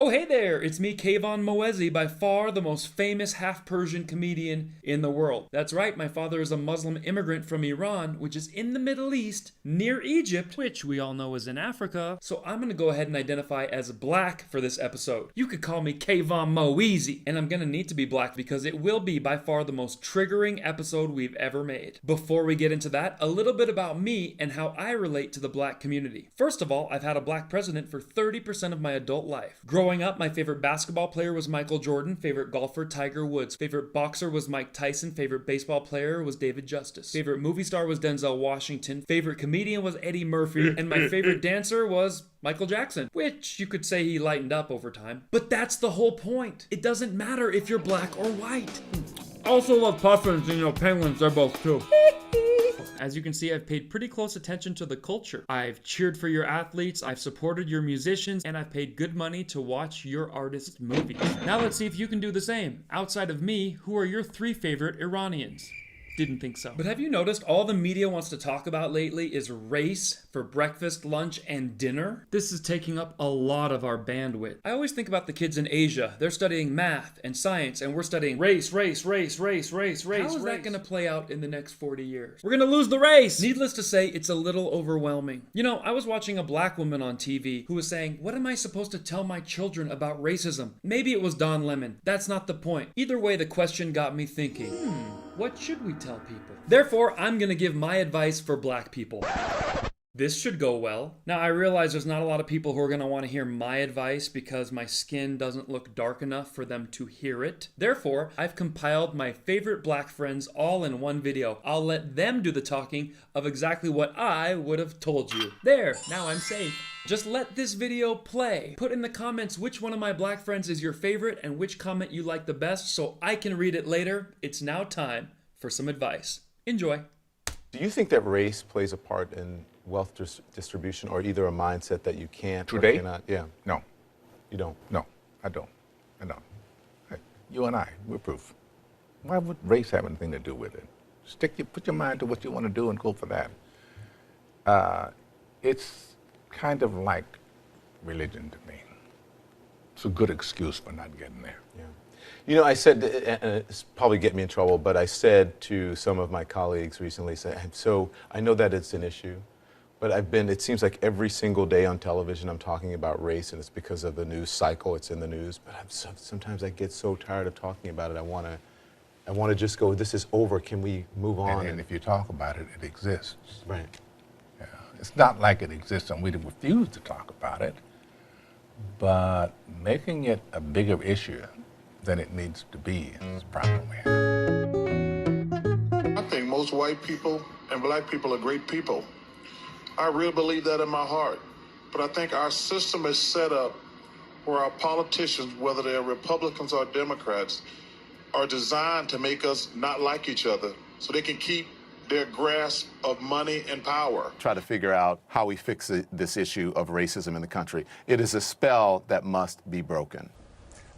Oh, hey there, it's me, K-von Moezzi, by far the most famous half-Persian comedian in the world. That's right, my father is a Muslim immigrant from Iran, which is in the Middle East, near Egypt, which we all know is in Africa, so I'm gonna go ahead and identify as black for this episode. You could call me K-von Moezzi, and I'm gonna need to be black because it will be by far the most triggering episode we've ever made. Before we get into that, a little bit about me and how I relate to the black community. First of all, I've had a black president for 30% of my adult life. Growing up, my favorite basketball player was Michael Jordan, favorite golfer Tiger Woods, favorite boxer was Mike Tyson, favorite baseball player was David Justice, favorite movie star was Denzel Washington, favorite comedian was Eddie Murphy, and my favorite dancer was Michael Jackson, which you could say he lightened up over time. But that's the whole point. It doesn't matter if you're black or white. Also love puffins and penguins, they're both too. As you can see, I've paid pretty close attention to the culture. I've cheered for your athletes, I've supported your musicians, and I've paid good money to watch your artists' movies. Now let's see if you can do the same. Outside of me, who are your 3 favorite Iranians? Didn't think so. But have you noticed all the media wants to talk about lately is race for breakfast, lunch, and dinner? This is taking up a lot of our bandwidth. I always think about the kids in Asia. They're studying math and science, and we're studying race. How is that gonna play out in the next 40 years? We're gonna lose the race! Needless to say, it's a little overwhelming. You know, I was watching a black woman on TV who was saying, what am I supposed to tell my children about racism? Maybe it was Don Lemon. That's not the point. Either way, the question got me thinking, what should we tell people? Therefore, I'm gonna give my advice for black people. This should go well. Now, I realize there's not a lot of people who are gonna wanna hear my advice because my skin doesn't look dark enough for them to hear it. Therefore, I've compiled my favorite black friends all in one video. I'll let them do the talking of exactly what I would have told you. There, now I'm safe. Just let this video play. Put in the comments which one of my black friends is your favorite and which comment you like the best so I can read it later. It's now time for some advice. Enjoy. Do you think that race plays a part in wealth distribution, or either a mindset that you can't Today? or cannot? Yeah. No. You don't? No, I don't. I don't. You and I, we're proof. Why would race have anything to do with it? Put your mind to what you want to do and go for that. It's kind of like religion to me. It's a good excuse for not getting there. Yeah. You know, I said, and it's probably get me in trouble, but I said to some of my colleagues recently, so I know that it's an issue, but it seems like every single day on television I'm talking about race, and it's because of the news cycle, it's in the news, but sometimes I get so tired of talking about it, I want to just go, this is over, can we move on? And if you talk about it, it exists. Right. Yeah. It's not like it exists and we refuse to talk about it, but making it a bigger issue than it needs to be is probably. I think most white people and black people are great people. I really believe that in my heart. But I think our system is set up where our politicians, whether they're Republicans or Democrats, are designed to make us not like each other so they can keep their grasp of money and power. Try to figure out how we fix this issue of racism in the country. It is a spell that must be broken.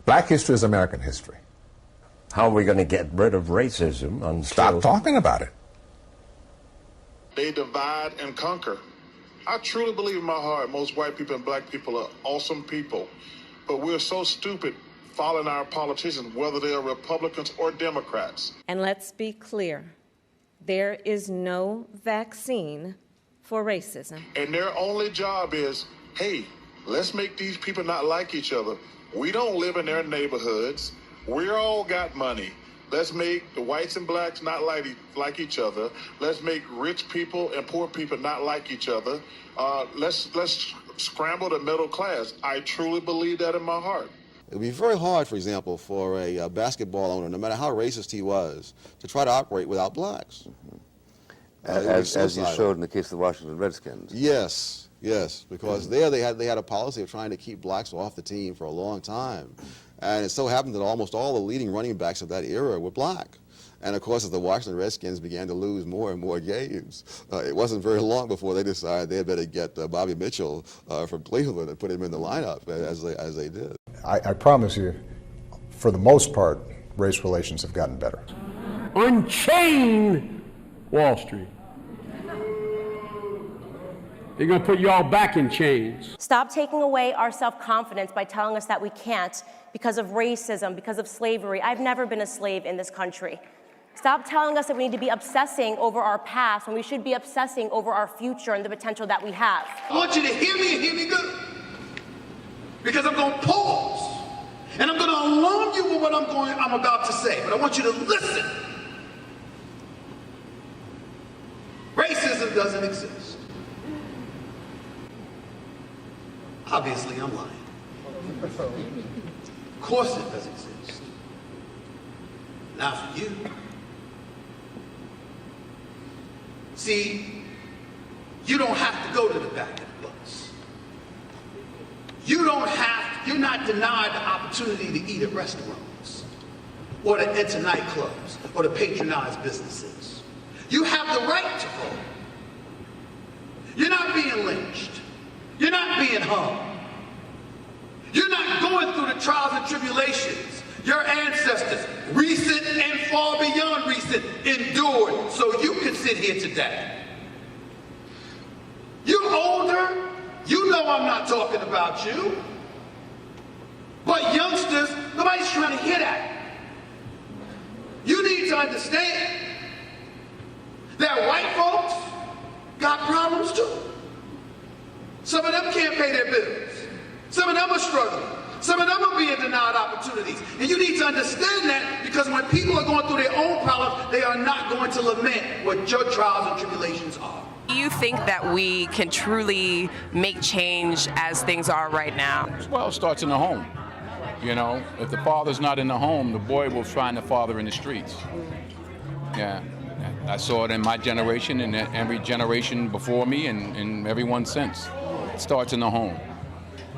Black history is American history. How are we going to get rid of racism? Stop talking about it. They divide and conquer. I truly believe in my heart most white people and black people are awesome people, but we're so stupid following our politicians, whether they are Republicans or Democrats. And let's be clear, there is no vaccine for racism. And their only job is, hey, let's make these people not like each other. We don't live in their neighborhoods. We all got money. Let's make the whites and blacks not like each other. Let's make rich people and poor people not like each other. Let's scramble the middle class. I truly believe that in my heart. It would be very hard, for example, for a basketball owner, no matter how racist he was, to try to operate without blacks. As you showed in the case of the Washington Redskins. Yes, because there they had a policy of trying to keep blacks off the team for a long time. And it so happened that almost all the leading running backs of that era were black. And of course, as the Washington Redskins began to lose more and more games, it wasn't very long before they decided they had better get Bobby Mitchell from Cleveland and put him in the lineup as they did. I promise you, for the most part, race relations have gotten better. Unchain Wall Street. They're going to put you all back in chains. Stop taking away our self-confidence by telling us that we can't because of racism, because of slavery. I've never been a slave in this country. Stop telling us that we need to be obsessing over our past when we should be obsessing over our future and the potential that we have. I want you to hear me and hear me good. Because I'm going to pause. And I'm going to alarm you with what I'm about to say. But I want you to listen. Racism doesn't exist. Obviously, I'm lying. Of course it does exist. Not for you. See, you don't have to go to the back of the bus. You're not denied the opportunity to eat at restaurants, or to enter nightclubs, or to patronize businesses. You have the right to vote. You're not being lynched. You're not being hung. You're not going through the trials and tribulations your ancestors, recent and far beyond recent, endured so you can sit here today. You're older. You know I'm not talking about you. But youngsters, nobody's trying to hear that. You need to understand that white folks got problems too. Some of them can't pay their bills. Some of them are struggling. Some of them are being denied opportunities. And you need to understand that, because when people are going through their own problems, they are not going to lament what your trials and tribulations are. Do you think that we can truly make change as things are right now? Well, it starts in the home. You know, if the father's not in the home, the boy will find the father in the streets. Yeah, I saw it in my generation and every generation before me and everyone since. It starts in the home.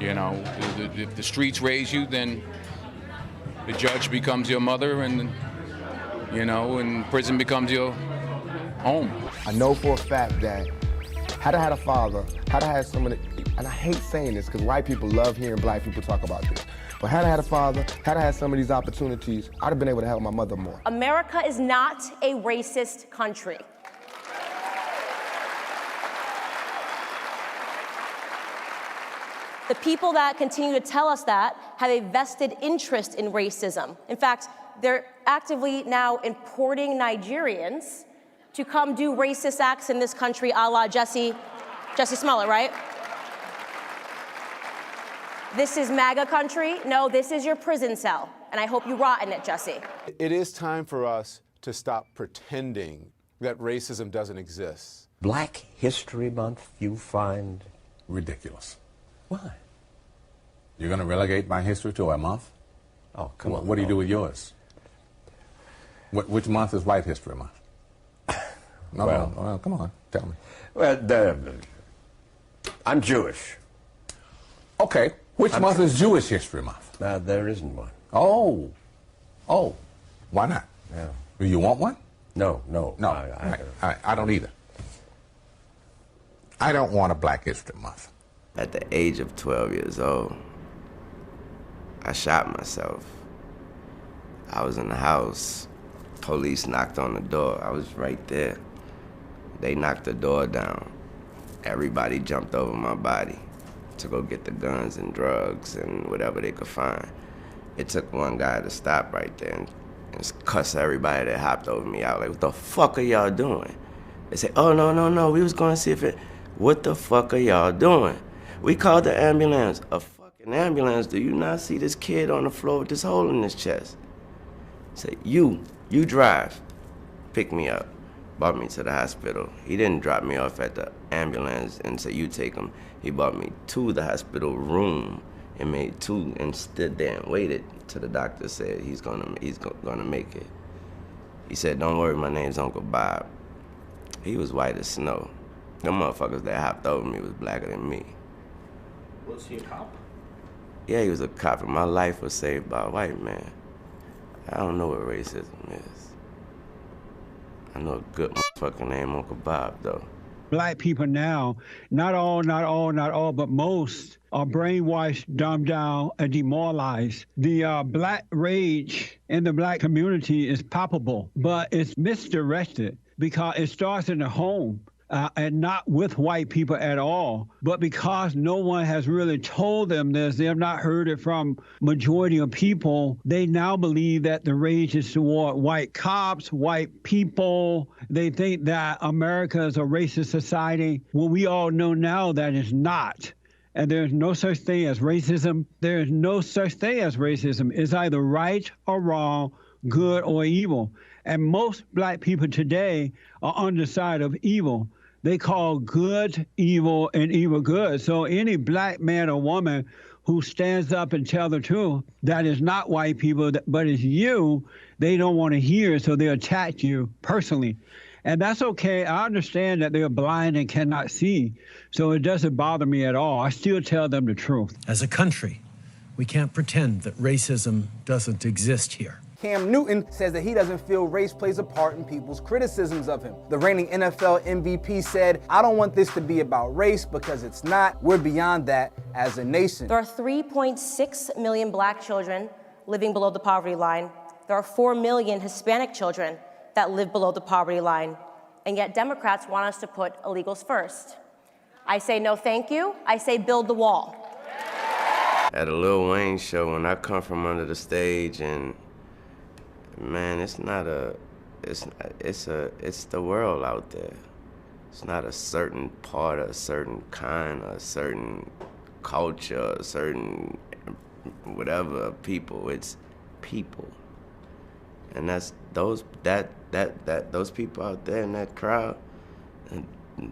You know, if the streets raise you, then the judge becomes your mother, and you know, and prison becomes your home. I know for a fact that had I had a father, had I had someone, and I hate saying this because white people love hearing black people talk about this, but had I had a father, had I had some of these opportunities, I'd have been able to help my mother more. America is not a racist country. The people that continue to tell us that have a vested interest in racism. In fact, they're actively now importing Nigerians to come do racist acts in this country, a la Jussie Smollett, right? This is MAGA country. No, this is your prison cell. And I hope you rot in it, Jussie. It is time for us to stop pretending that racism doesn't exist. Black History Month, you find ridiculous. Why? You're going to relegate my history to a month? Oh, come on. What do you do with yours? Which month is White History Month? No, well, come on, tell me. Well, I'm Jewish. Okay, which month is Jewish History Month? There isn't one. Oh, why not? Yeah. Do you want one? No. I don't either. I don't want a Black History Month. At the age of 12 years old, I shot myself. I was in the house. Police knocked on the door. I was right there. They knocked the door down. Everybody jumped over my body to go get the guns and drugs and whatever they could find. It took one guy to stop right there and cuss everybody that hopped over me out. Like, what the fuck are y'all doing? They said, oh, no, we was going to see if it... What the fuck are y'all doing? We called the ambulance. A fucking ambulance? Do you not see this kid on the floor with this hole in his chest? Say, you drive. Pick me up. Brought me to the hospital. He didn't drop me off at the ambulance and say, you take him. He brought me to the hospital room and made two and stood there and waited till the doctor said he's gonna make it. He said, don't worry, my name's Uncle Bob. He was white as snow. Them motherfuckers that hopped over me was blacker than me. Was he a cop? Yeah, he was a cop, and my life was saved by a white man. I don't know what racism is. I know a good motherfucker named Uncle Bob, though. Black people now, not all, but most are brainwashed, dumbed down, and demoralized. The black rage in the black community is palpable, but it's misdirected because it starts in the home. and not with white people at all. But because no one has really told them this, they have not heard it from majority of people, they now believe that the rage is toward white cops, white people. They think that America is a racist society. Well, we all know now that it's not. And there's no such thing as racism. There is no such thing as racism. It's either right or wrong, good or evil. And most black people today are on the side of evil. They call good evil and evil good. So any black man or woman who stands up and tell the truth, that is not white people, but it's you, they don't want to hear, so they attack you personally. And that's okay. I understand that they're blind and cannot see, so it doesn't bother me at all. I still tell them the truth. As a country, we can't pretend that racism doesn't exist here. Cam Newton says that he doesn't feel race plays a part in people's criticisms of him. The reigning NFL MVP said, "I don't want this to be about race because it's not. We're beyond that as a nation." There are 3.6 million black children living below the poverty line. There are 4 million Hispanic children that live below the poverty line. And yet Democrats want us to put illegals first. I say no thank you. I say build the wall. At a Lil Wayne show, when I come from under the stage, and man, it's the world out there. It's not a certain part, a certain kind, a certain culture, a certain whatever of people. It's people. And that's those people out there in that crowd,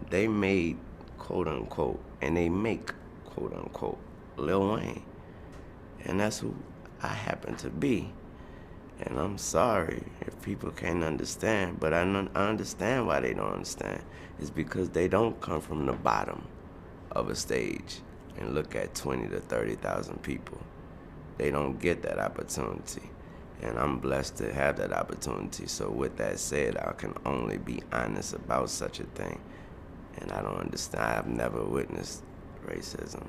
they made quote unquote, and they make quote unquote Lil Wayne. And that's who I happen to be. And I'm sorry if people can't understand, but I understand why they don't understand. It's because they don't come from the bottom of a stage and look at 20 to 30,000 people. They don't get that opportunity. And I'm blessed to have that opportunity. So with that said, I can only be honest about such a thing. And I don't understand. I've never witnessed racism.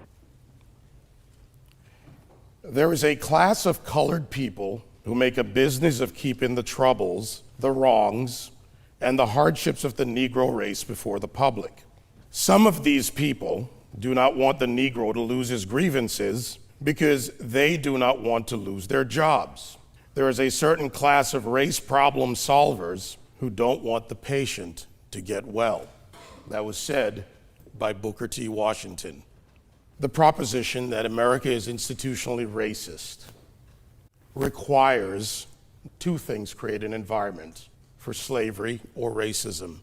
There is a class of colored people who make a business of keeping the troubles, the wrongs, and the hardships of the Negro race before the public. Some of these people do not want the Negro to lose his grievances because they do not want to lose their jobs. There is a certain class of race problem solvers who don't want the patient to get well. That was said by Booker T. Washington. The proposition that America is institutionally racist requires two things create an environment for slavery or racism,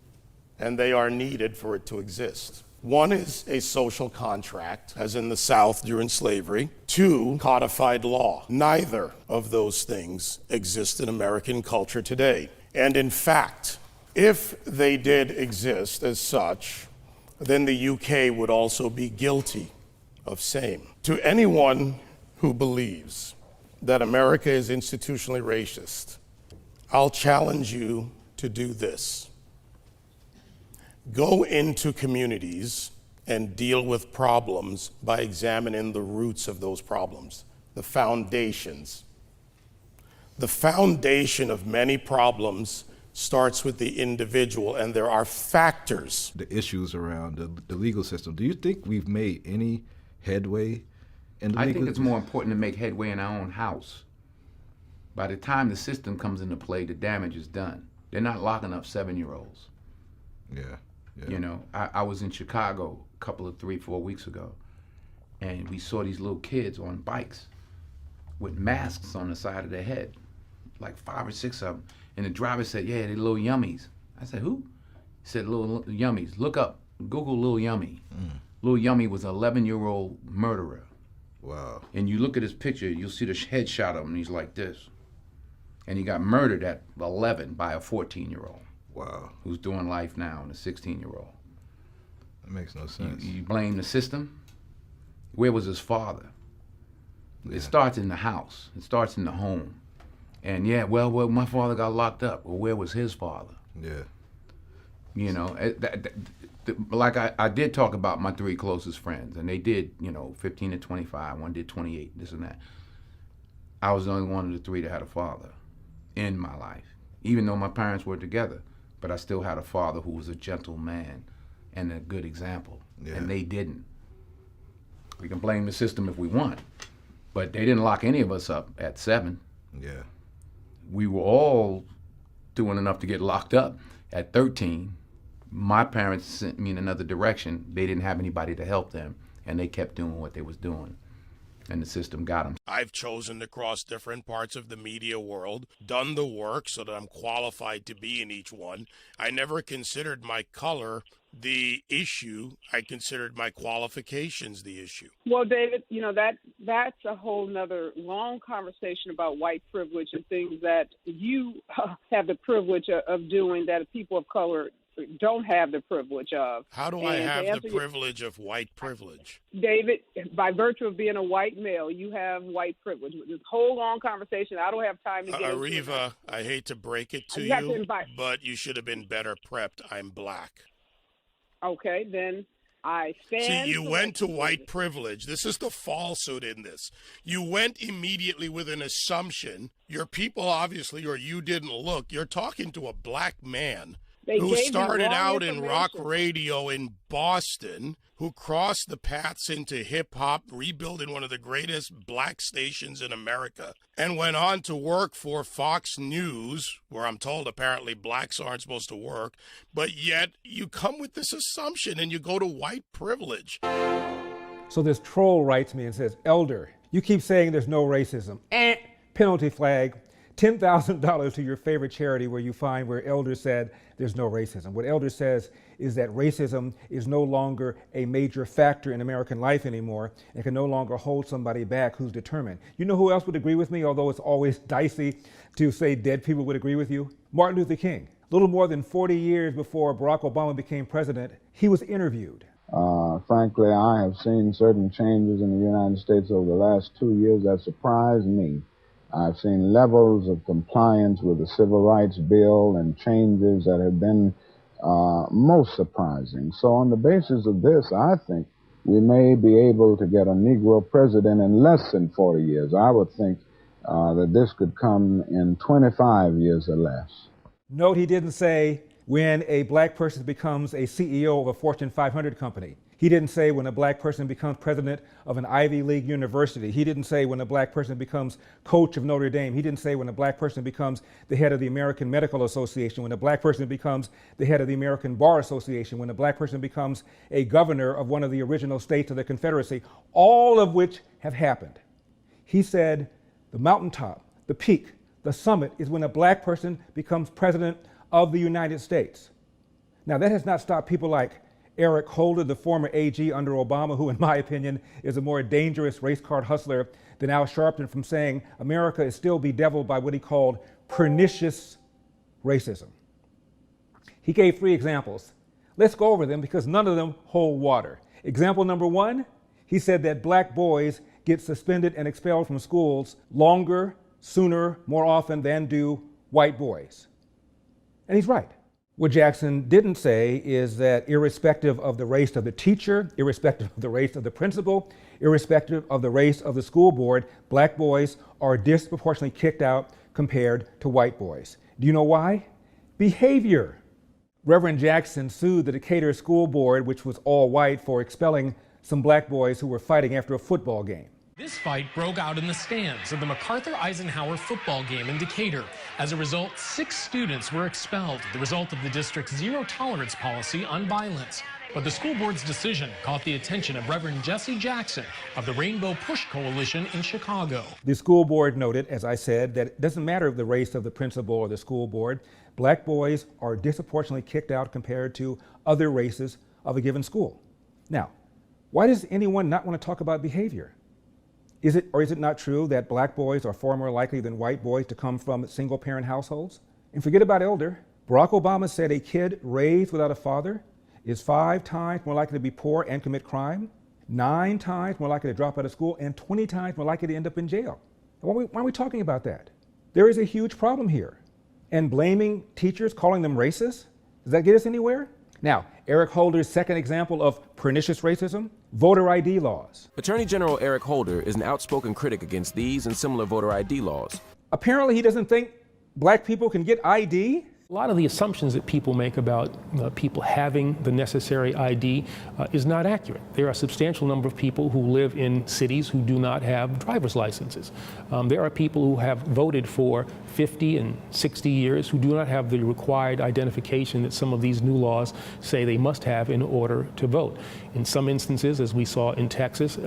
and they are needed for it to exist. One is a social contract, as in the South during slavery. Two, codified law. Neither of those things exist in American culture today. And in fact, if they did exist as such, then the UK would also be guilty of same. To anyone who believes that America is institutionally racist, I'll challenge you to do this. Go into communities and deal with problems by examining the roots of those problems, the foundations. The foundation of many problems starts with the individual, and there are factors. The issues around the legal system. Do you think we've made any headway in the I legal think it's more important to make headway in our own house. By the time the system comes into play, the damage is done. They're not locking up 7-year-olds. Yeah. You know, I was in Chicago a couple of 3-4 weeks ago, and we saw these little kids on bikes with masks on the side of their head, like 5 or 6 of them. And the driver said, "Yeah, they're little yummies." I said, "Who?" He said, "Little yummies. Look up, Google Lil Yummy." Lil Yummy was an 11-year-old murderer. Wow. And you look at his picture, you'll see the headshot of him, and he's like this. And he got murdered at 11 by a 14-year-old. Wow. Who's doing life now, and a 16-year-old. That makes no sense. You blame the system? Where was his father? It starts in the house. It starts in the home. And yeah, well, my father got locked up. Well, where was his father? Yeah. You know, like I did talk about my 3 closest friends, and they did, 15 to 25. One did 28, this and that. I was the only one of the 3 that had a father in my life, even though my parents were together. But I still had a father who was a gentle man, and a good example, and they didn't. We can blame the system if we want, but they didn't lock any of us up at 7. Yeah. We were all doing enough to get locked up at 13. My parents sent me in another direction. They didn't have anybody to help them, and they kept doing what they was doing, and the system got them. I've chosen to cross different parts of the media world, done the work so that I'm qualified to be in each one. I never considered my color the issue. I considered my qualifications the issue. Well, David, you know, that's a whole nother long conversation about white privilege and things that you have the privilege of doing that people of color don't have the privilege of. How do I have the privilege of white privilege? David, by virtue of being a white male, you have white privilege. This whole long conversation, I don't have time to get into it. Ariva, I hate to break it to you, but you should have been better prepped. I'm black. Okay, then I stand. See, you went to white privilege. This is the falsehood in this. You went immediately with an assumption. Your people, obviously, or you didn't look. You're talking to a black man who started out in rock radio in Boston, who crossed the paths into hip-hop, rebuilding one of the greatest black stations in America, and went on to work for Fox News, where I'm told apparently blacks aren't supposed to work, but yet you come with this assumption and you go to white privilege. So this troll writes me and says, Elder, you keep saying there's no racism. Penalty flag. $10,000 to your favorite charity where you find where Elder said there's no racism. What Elder says is that racism is no longer a major factor in American life anymore and can no longer hold somebody back who's determined. You know who else would agree with me, although it's always dicey to say dead people would agree with you? Martin Luther King. A little more than 40 years before Barack Obama became president, he was interviewed. Frankly, I have seen certain changes in the United States over the last 2 years that surprised me. I've seen levels of compliance with the Civil Rights Bill and changes that have been most surprising. So on the basis of this, I think we may be able to get a Negro president in less than 40 years. I would think that this could come in 25 years or less. Note he didn't say when a black person becomes a CEO of a Fortune 500 company. He didn't say when a black person becomes president of an Ivy League university. He didn't say when a black person becomes coach of Notre Dame. He didn't say when a black person becomes the head of the American Medical Association, when a black person becomes the head of the American Bar Association, when a black person becomes a governor of one of the original states of the Confederacy, all of which have happened. He said the mountaintop, the peak, the summit is when a black person becomes president of the United States. Now that has not stopped people like Eric Holder, the former AG under Obama, who in my opinion is a more dangerous race card hustler than Al Sharpton, from saying America is still bedeviled by what he called pernicious racism. He gave 3 examples. Let's go over them because none of them hold water. Example number 1, he said that black boys get suspended and expelled from schools longer, sooner, more often than do white boys. And he's right. What Jackson didn't say is that irrespective of the race of the teacher, irrespective of the race of the principal, irrespective of the race of the school board, black boys are disproportionately kicked out compared to white boys. Do you know why? Behavior. Reverend Jackson sued the Decatur School Board, which was all white, for expelling some black boys who were fighting after a football game. This fight broke out in the stands of the MacArthur-Eisenhower football game in Decatur. As a result, 6 students were expelled, the result of the district's zero-tolerance policy on violence. But the school board's decision caught the attention of Reverend Jesse Jackson of the Rainbow Push Coalition in Chicago. The school board noted, as I said, that it doesn't matter the race of the principal or the school board. Black boys are disproportionately kicked out compared to other races of a given school. Now, why does anyone not want to talk about behavior? Is it not true that black boys are far more likely than white boys to come from single-parent households? And forget about Elder. Barack Obama said a kid raised without a father is 5 times more likely to be poor and commit crime, 9 times more likely to drop out of school, and 20 times more likely to end up in jail. Why are we talking about that? There is a huge problem here. And blaming teachers, calling them racist, does that get us anywhere? Now, Eric Holder's second example of pernicious racism, voter ID laws. Attorney General Eric Holder is an outspoken critic against these and similar voter ID laws. Apparently he doesn't think black people can get ID. A lot of the assumptions that people make about people having the necessary ID is not accurate. There are a substantial number of people who live in cities who do not have driver's licenses. There are people who have voted for 50 and 60 years who do not have the required identification that some of these new laws say they must have in order to vote. In some instances, as we saw in Texas,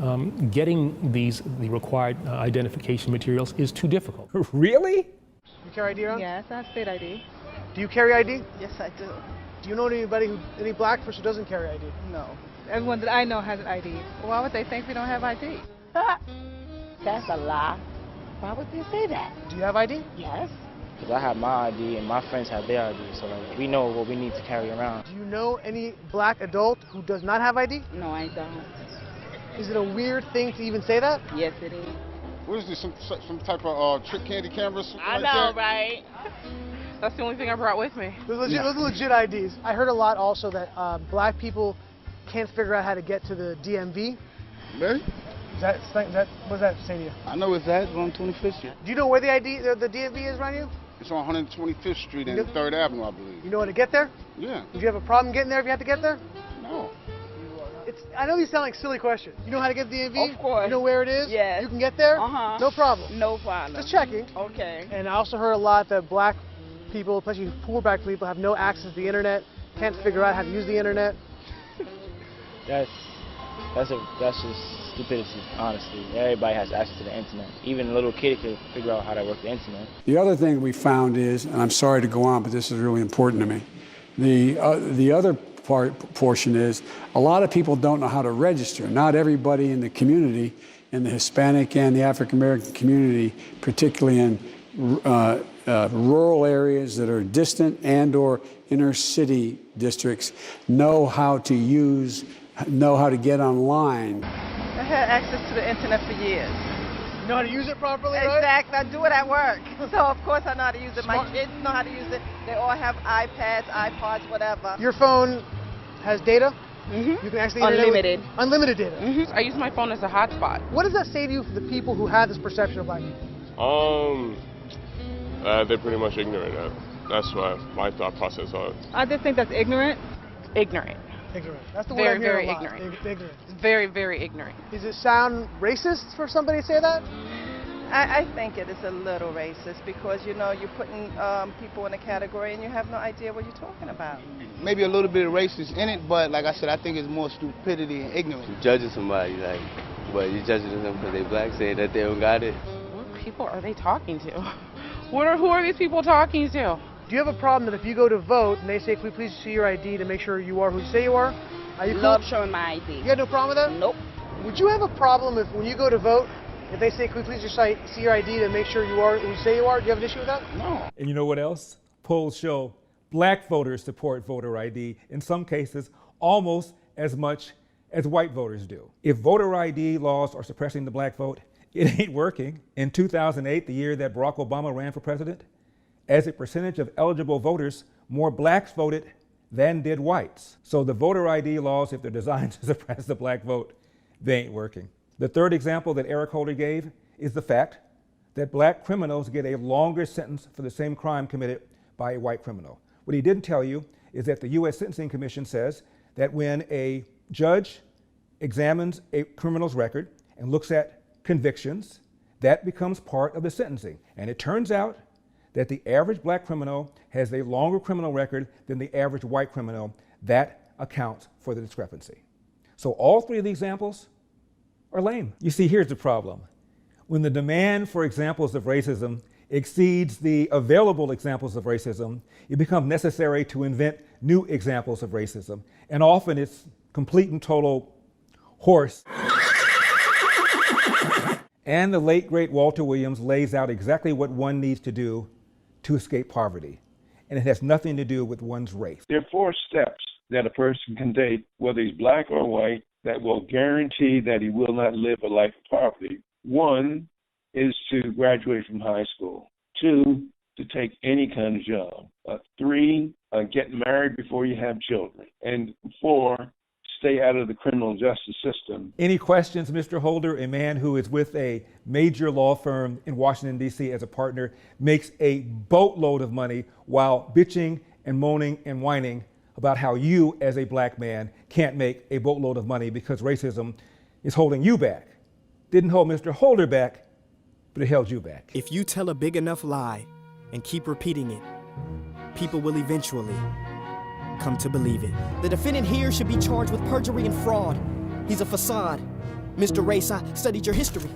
getting the required identification materials is too difficult. Really? You carry ID around? Yes, I have state ID. Do you carry ID? Yes, I do. Do you know any black person who doesn't carry ID? No. Everyone that I know has an ID. Why would they think we don't have ID? That's a lie. Why would they say that? Do you have ID? Yes. Because I have my ID and my friends have their ID, so like, we know what we need to carry around. Do you know any black adult who does not have ID? No, I don't. Is it a weird thing to even say that? Yes, it is. What is this, some type of trick candy cameras? I know, right? That's the only thing I brought with me. Those are legit IDs. I heard a lot also that black people can't figure out how to get to the DMV. Really? What does that say to you? I know it's that. It's on 25th Street. Do you know where the DMV is around you? It's on 125th Street and 3rd Avenue, I believe. You know how to get there? Yeah. Would you have a problem getting there if you had to get there? No. I know these sound like silly questions. You know how to get to the DMV? Of course. You know where it is? Yes. You can get there? Uh-huh. No problem. No problem. Just checking. Okay. And I also heard a lot that black people, especially poor black people, have no access to the internet, can't figure out how to use the internet. That's just stupidity, honestly. Everybody has access to the internet. Even a little kid can figure out how to work the internet. The other thing we found is, and I'm sorry to go on, but this is really important to me, the other portion is a lot of people don't know how to register. Not everybody in the community, in the Hispanic and the African American community, particularly in rural areas that are distant and or inner city districts, know how to get online. I had access to the internet for years. You know how to use it properly, right? Exactly. I do it at work. So, of course, I know how to use it. My kids know how to use it. They all have iPads, iPods, whatever. Your phone has data? Mm-hmm. You can actually unlimited. Unlimited data. Mm-hmm. I use my phone as a hotspot. What does that say to you for the people who have this perception of black people? They're pretty much ignorant. That's my thought process on it. I just think that's ignorant. Ignorant. Ignorant. That's the word I'm hearing a lot. Ignorant. Very, very ignorant. Does it sound racist for somebody to say that? I think it is a little racist because, you're putting people in a category and you have no idea what you're talking about. Maybe a little bit of racist in it, but like I said, I think it's more stupidity and ignorance. You're judging somebody, you're judging them because they black, saying that they don't got it. What people are they talking to? Who are these people talking to? Do you have a problem that if you go to vote and they say, can we please see your ID to make sure you are who you say you are? Are you Love showing my ID. You got no problem with that? Nope. Would you have a problem if when you go to vote, if they say, can we please just see your ID to make sure you are who you say you are? Do you have an issue with that? No. And you know what else? Polls show black voters support voter ID, in some cases almost as much as white voters do. If voter ID laws are suppressing the black vote, it ain't working. In 2008, the year that Barack Obama ran for president, as a percentage of eligible voters, more blacks voted than did whites. So the voter ID laws, if they're designed to suppress the black vote, they ain't working. The third example that Eric Holder gave is the fact that black criminals get a longer sentence for the same crime committed by a white criminal. What he didn't tell you is that the U.S. Sentencing Commission says that when a judge examines a criminal's record and looks at convictions, that becomes part of the sentencing. And it turns out that the average black criminal has a longer criminal record than the average white criminal. That accounts for the discrepancy. So all three of the examples are lame. You see, here's the problem. When the demand for examples of racism exceeds the available examples of racism, it becomes necessary to invent new examples of racism. And often it's complete and total horse. And the late, great Walter Williams lays out exactly what one needs to do to escape poverty. And it has nothing to do with one's race. There are 4 steps that a person can take, whether he's black or white, that will guarantee that he will not live a life of poverty. 1 is to graduate from high school. 2, to take any kind of job. 3, get married before you have children. And 4, stay out of the criminal justice system. Any questions, Mr. Holder? A man who is with a major law firm in Washington, D.C. as a partner, makes a boatload of money while bitching and moaning and whining about how you, as a black man, can't make a boatload of money because racism is holding you back. Didn't hold Mr. Holder back, but it held you back. If you tell a big enough lie and keep repeating it, people will eventually come to believe it. The defendant here should be charged with perjury and fraud. He's a facade. Mr. Race, I studied your history.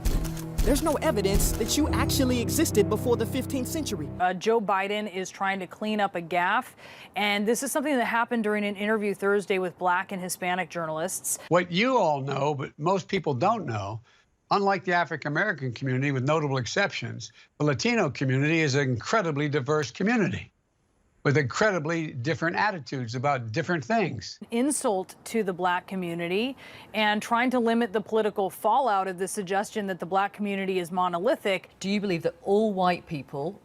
There's no evidence that you actually existed before the 15th century. Joe Biden is trying to clean up a gaffe, and this is something that happened during an interview Thursday with Black and Hispanic journalists. What you all know, but most people don't know, unlike the African American community, with notable exceptions, the Latino community is an incredibly diverse community with incredibly different attitudes about different things. Insult to the Black community and trying to limit the political fallout of the suggestion that the Black community is monolithic. Do you believe that all white people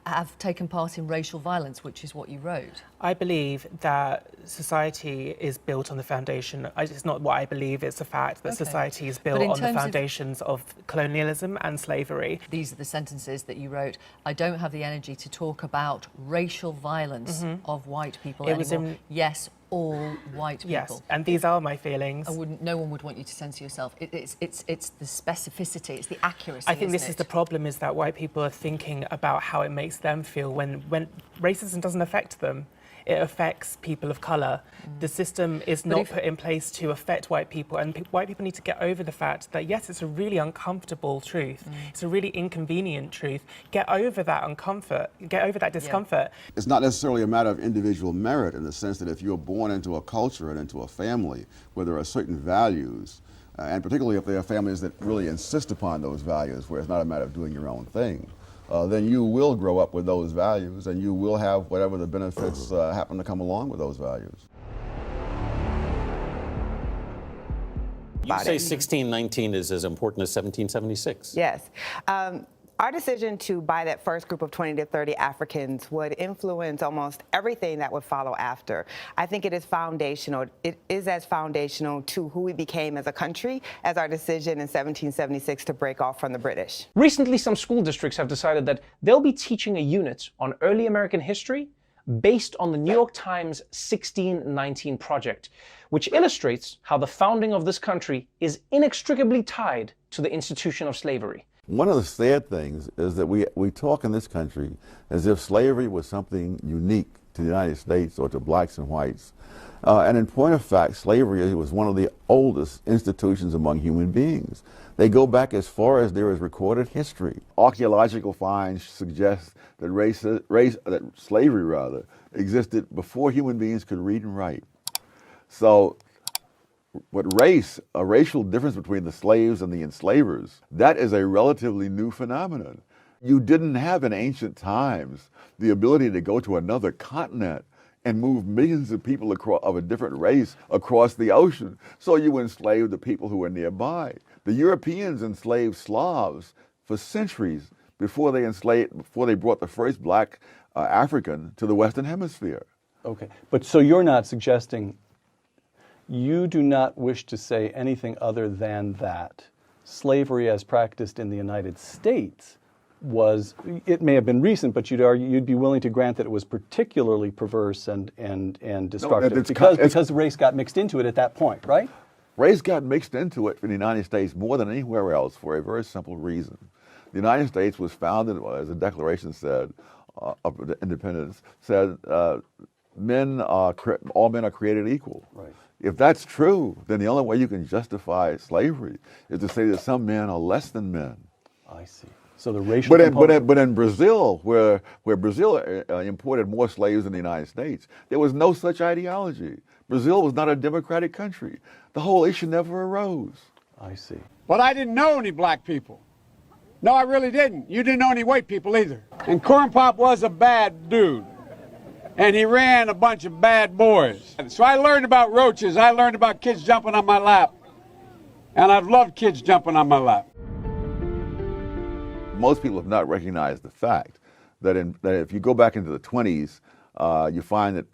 have taken part in racial violence, which is what you wrote? I believe that society is built on the foundation. It's not what I believe, it's a fact that society is built on the foundations of colonialism and slavery. These are the sentences that you wrote. I don't have the energy to talk about racial violence of white people anymore. Yes, all white people. Yes, and these are my feelings. No one would want you to censor yourself. It's the specificity, it's the accuracy. I think this is the problem, is that white people are thinking about how it makes them feel when racism doesn't affect them. It affects people of colour. The system is not put in place to affect white people, and white people need to get over the fact that, yes, it's a really uncomfortable truth. It's a really inconvenient truth. Get over that discomfort. It's not necessarily a matter of individual merit, in the sense that if you're born into a culture and into a family where there are certain values, and particularly if there are families that really insist upon those values, where it's not a matter of doing your own thing, then you will grow up with those values, and you will have whatever the benefits happen to come along with those values. You say 1619 is as important as 1776. Yes. Our decision to buy that first group of 20 to 30 Africans would influence almost everything that would follow after. I think it is foundational. It is as foundational to who we became as a country as our decision in 1776 to break off from the British. Recently, some school districts have decided that they'll be teaching a unit on early American history based on the New York Times 1619 project, which illustrates how the founding of this country is inextricably tied to the institution of slavery. One of the sad things is that we talk in this country as if slavery was something unique to the United States or to blacks and whites. And in point of fact, slavery was one of the oldest institutions among human beings. They go back as far as there is recorded history. Archaeological finds suggest that slavery existed before human beings could read and write. So what a racial difference between the slaves and the enslavers, that is a relatively new phenomenon. You didn't have in ancient times the ability to go to another continent and move millions of people of a different race across the ocean. So you enslaved the people who were nearby. The Europeans enslaved Slavs for centuries before they brought the first black African to the Western Hemisphere. Okay, but so you're not suggesting, you do not wish to say anything other than that slavery as practiced in the United States was, it may have been recent, but you'd be willing to grant that it was particularly perverse and destructive because race got mixed into it at that point, right? Race got mixed into it in the United States more than anywhere else for a very simple reason. The United States was founded, as the Declaration said, of independence, said all men are created equal. Right. If that's true, then the only way you can justify slavery is to say that some men are less than men. I see. So the racial but in Brazil, where Brazil imported more slaves than the United States, there was no such ideology. Brazil was not a democratic country. The whole issue never arose. I see. But I didn't know any black people. No, I really didn't. You didn't know any white people either. And Corn Pop was a bad dude. And he ran a bunch of bad boys. So I learned about roaches. I learned about kids jumping on my lap. And I've loved kids jumping on my lap. Most people have not recognized the fact that if you go back into the 20s, you find that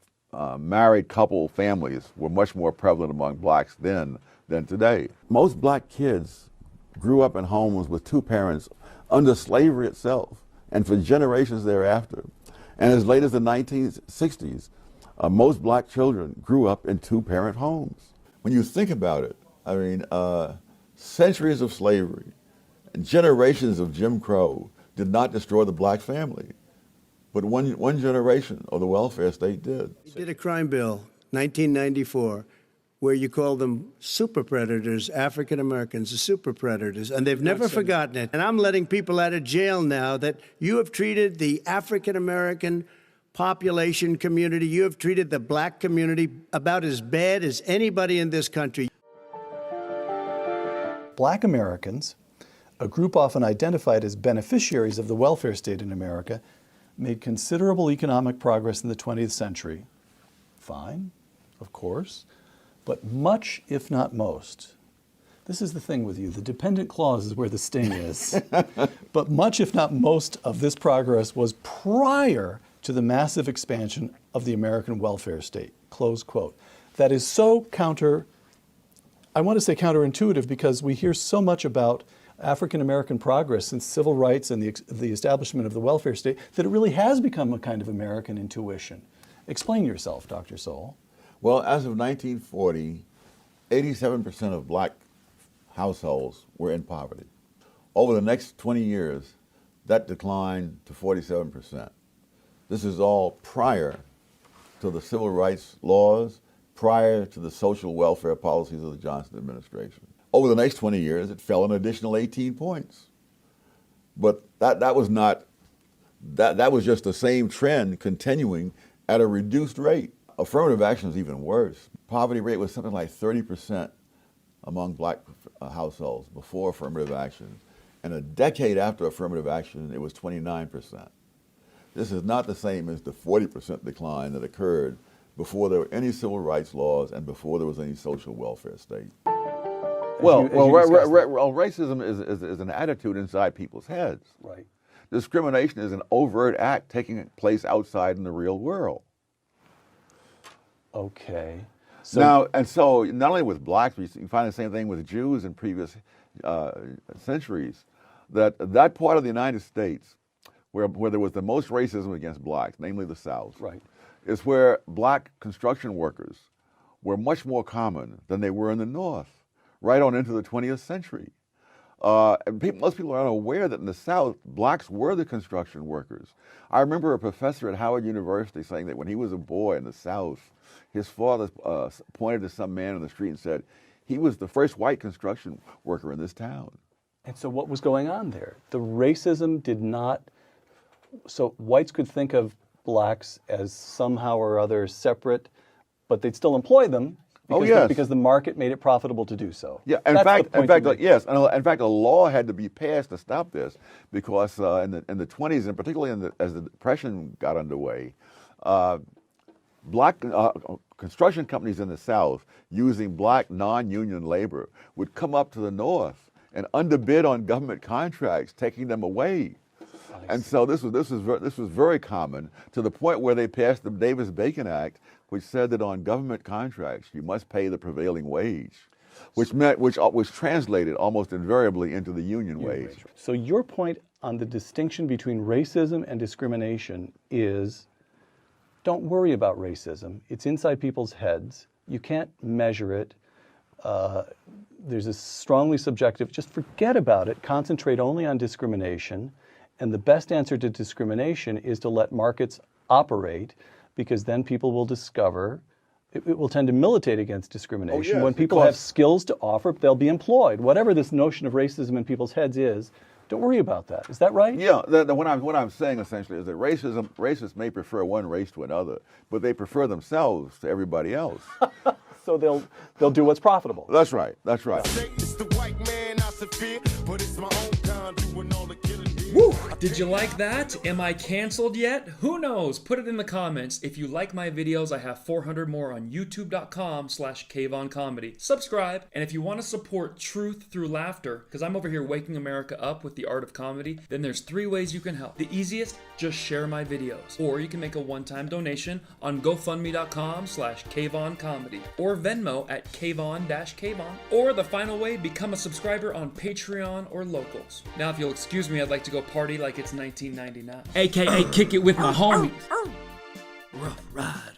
married couple families were much more prevalent among blacks then than today. Most black kids grew up in homes with two parents under slavery itself and for generations thereafter. And as late as the 1960s, most black children grew up in two-parent homes. When you think about it, I mean, centuries of slavery and generations of Jim Crow did not destroy the black family. But one generation of the welfare state did. You did a crime bill, 1994, where you call them super predators, African Americans, the super predators, and they've never forgotten it. And I'm letting people out of jail now that you have treated the African American population community, you have treated the black community about as bad as anybody in this country. Black Americans, a group often identified as beneficiaries of the welfare state in America, made considerable economic progress in the 20th century. Fine, of course, but much, if not most, this is the thing with you, the dependent clause is where the sting is, but much, if not most, of this progress was prior to the massive expansion of the American welfare state, close quote. That is so I want to say counterintuitive because we hear so much about African American progress since civil rights and the establishment of the welfare state that it really has become a kind of American intuition. Explain yourself, Dr. Soul. Well, as of 1940, 87% of black households were in poverty. Over the next 20 years, that declined to 47%. This is all prior to the civil rights laws, prior to the social welfare policies of the Johnson administration. Over the next 20 years, it fell an additional 18 points. But that was just the same trend continuing at a reduced rate. Affirmative action is even worse. Poverty rate was something like 30% among black households before affirmative action. And a decade after affirmative action, it was 29%. This is not the same as the 40% decline that occurred before there were any civil rights laws and before there was any social welfare state. Racism is an attitude inside people's heads. Right. Discrimination is an overt act taking place outside in the real world. Okay. So not only with blacks, but you find the same thing with Jews in previous centuries, that part of the United States where there was the most racism against blacks, namely the South, right, is where black construction workers were much more common than they were in the North, right on into the 20th century. Most people are unaware that in the South, blacks were the construction workers. I remember a professor at Howard University saying that when he was a boy in the South, his father pointed to some man on the street and said, he was the first white construction worker in this town. And so what was going on there? The racism did not, so whites could think of blacks as somehow or other separate, but they'd still employ them because the market made it profitable to do so. Yeah, in fact, yes. In fact, a law had to be passed to stop this because in the 20s, and particularly as the Depression got underway, black construction companies in the South using black non-union labor would come up to the North and underbid on government contracts, taking them away. And so this was very common to the point where they passed the Davis-Bacon Act, which said that on government contracts you must pay the prevailing wage, which translated almost invariably into the union wage. So your point on the distinction between racism and discrimination is, don't worry about racism. It's inside people's heads. You can't measure it. There's a strongly subjective, just forget about it, concentrate only on discrimination. And the best answer to discrimination is to let markets operate, because then people will discover, it will tend to militate against discrimination. Oh, yes, when people have skills to offer, they'll be employed. Whatever this notion of racism in people's heads is, don't worry about that. Is that right? Yeah, what I'm saying essentially is that racists may prefer one race to another, but they prefer themselves to everybody else. So they'll do what's profitable. That's right. That's right. It's the white man I severe, but it's my own kind doing all the killing here. Woo! Did you like that? Am I canceled yet? Who knows? Put it in the comments. If you like my videos, I have 400 more on youtube.com/KVonComedy. Subscribe, and if you want to support truth through laughter, because I'm over here waking America up with the art of comedy, then there's 3 ways you can help. The easiest, just share my videos. Or you can make a one-time donation on GoFundMe.com/KVonComedy. Or Venmo at K-von-K-von. Or the final way, become a subscriber on Patreon or Locals. Now, if you'll excuse me, I'd like to go party like it's 1999. AKA kick it with my homies. Rough ride.